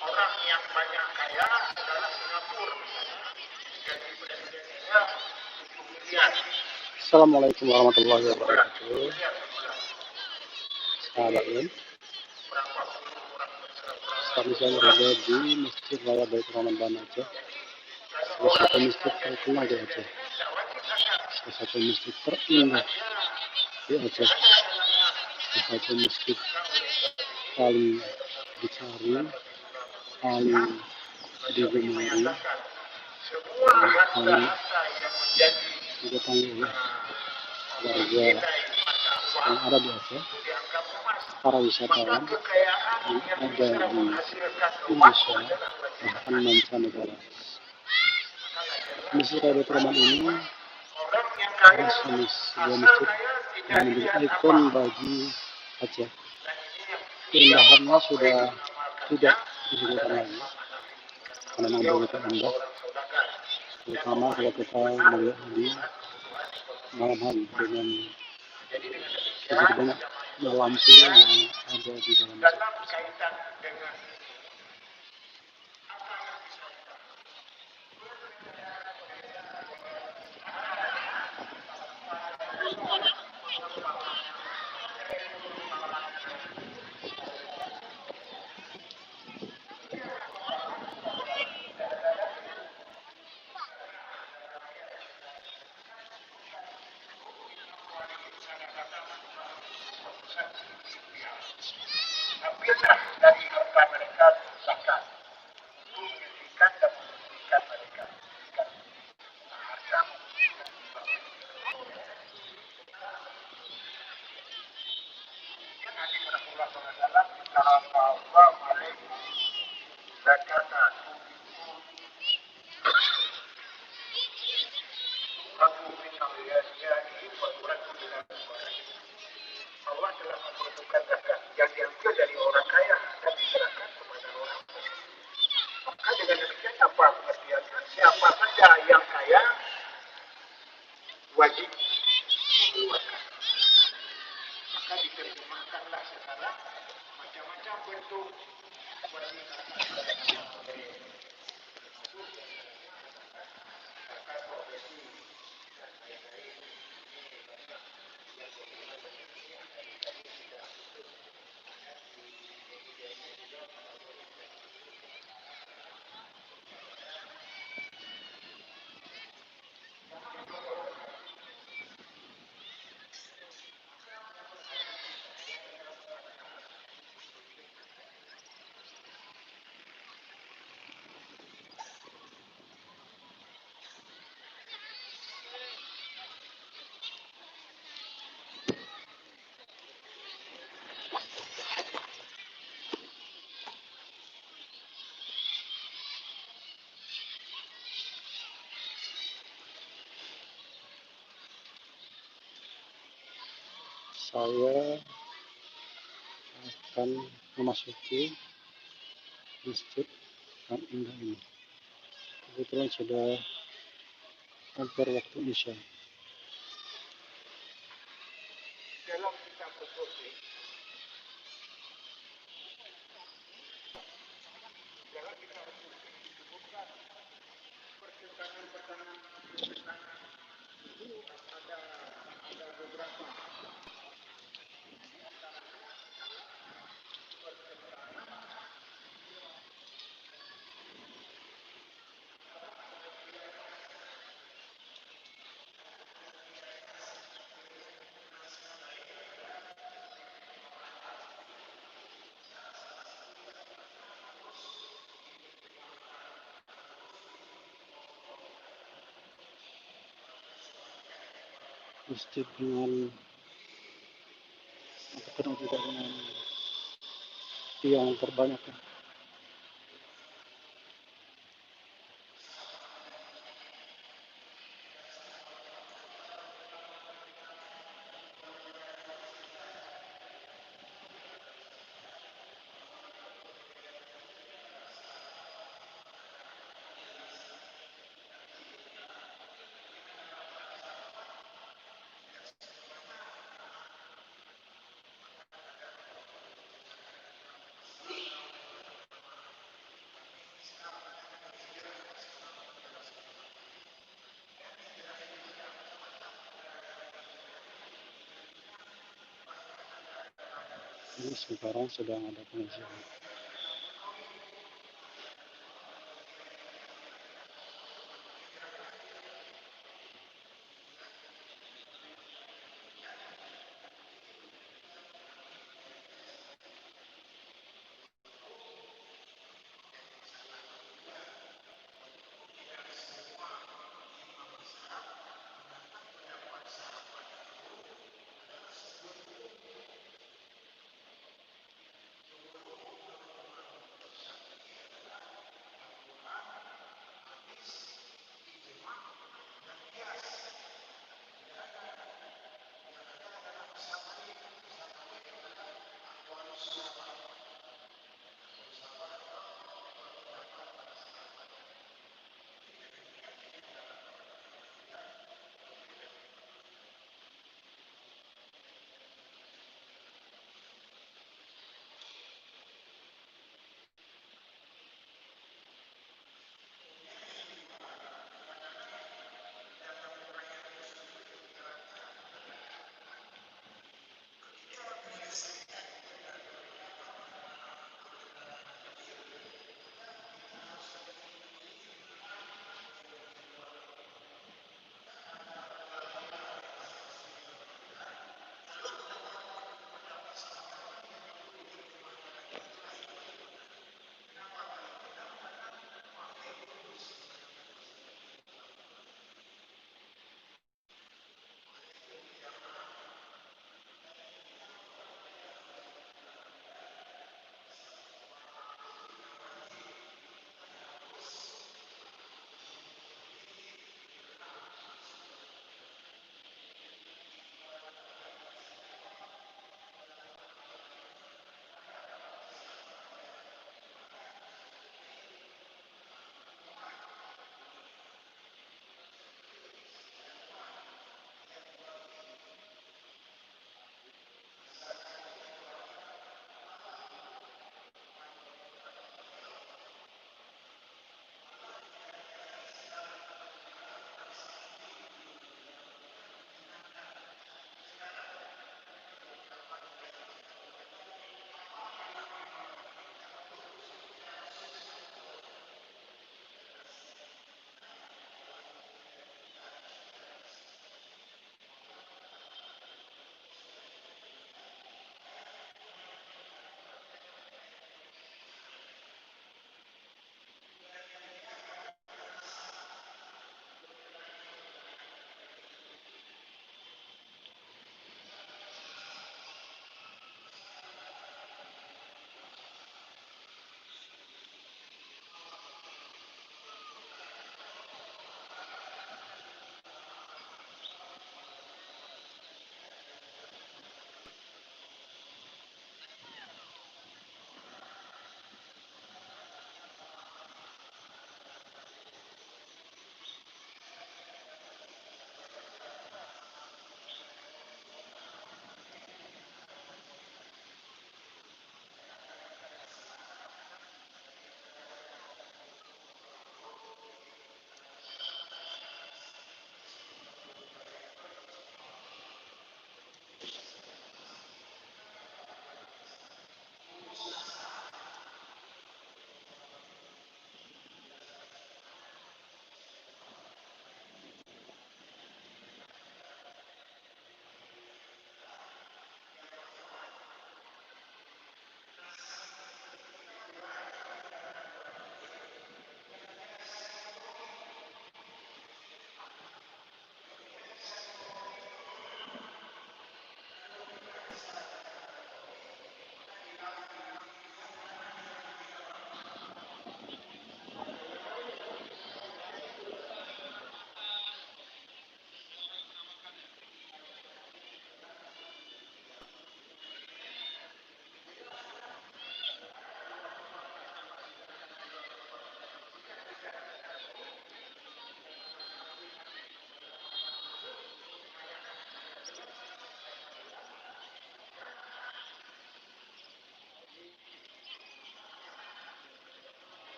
orang yang banyak kaya adalah Singapura. Gaji presidennya 7 miliar. Assalamualaikum warahmatullahi wabarakatuh. Sahabat ini, saat ini saya berada di Masjid Raya Baitur Rahman Banda Aceh. Salah satu masjid terkenal di Aceh. Salah satu masjid terindah di Aceh. Salah satu masjid paling dicari, paling digemari, paling didatangi oleh warga yang ada di Aceh, para wisatawan yang ada di Indonesia bahkan mancanegara. Masjid Raya Baitur Rahman ini adalah sebuah masjid yang menjadi ikon bagi Aceh. Keindahannya sudah tidak diragukan lagi karena memang begitu indah, terutama kalau kita melihat di malam hari dengan begitu banyak lampu yang ada di dalam masjid. Dari harta mereka zakat untuk menyucikan dan membersihkan mereka. Harta Nabi Rasulullah SAW Allah alaihi zakata Allah telah membutuhkan zakat yang diambil dari orang kaya dan diserahkan kepada orang miskin. Maka dengan demikian apa pengertiannya? Siapa saja yang kaya wajib mengeluarkan. Maka diterjemahkanlah sekarang macam-macam bentuk zakat profesi. Saya akan memasuki masjid yang indah ini. Kebetulan sudah hampir waktu Isya. Dalam kitab usul disebutkan pertentangan itu ada beberapa Masjid dengan terkenal juga dengan tiang terbanyak. Ini sekarang sedang ada pengajian.